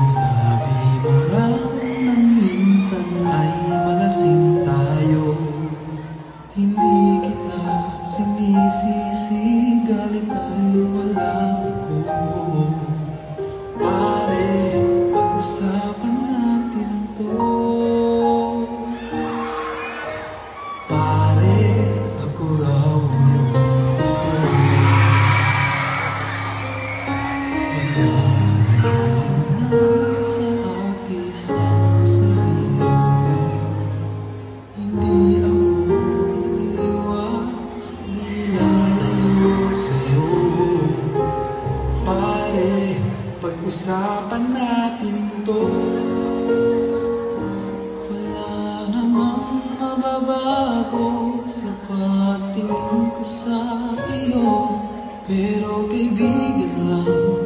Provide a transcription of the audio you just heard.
Sabi mo raw na minsan ay malasing tayo. Hindi kita sinisisi, galit ay wala ko. Pare, pag-usapan natin to. Pare, ako raw yung gusto. Sa atis ang sarili mo. Hindi ako iiwas, di lalayo sa'yo. Pare, pag-usapan natin to. Wala namang mababago sa pagtingin ko sa iyo, pero kaibigan lang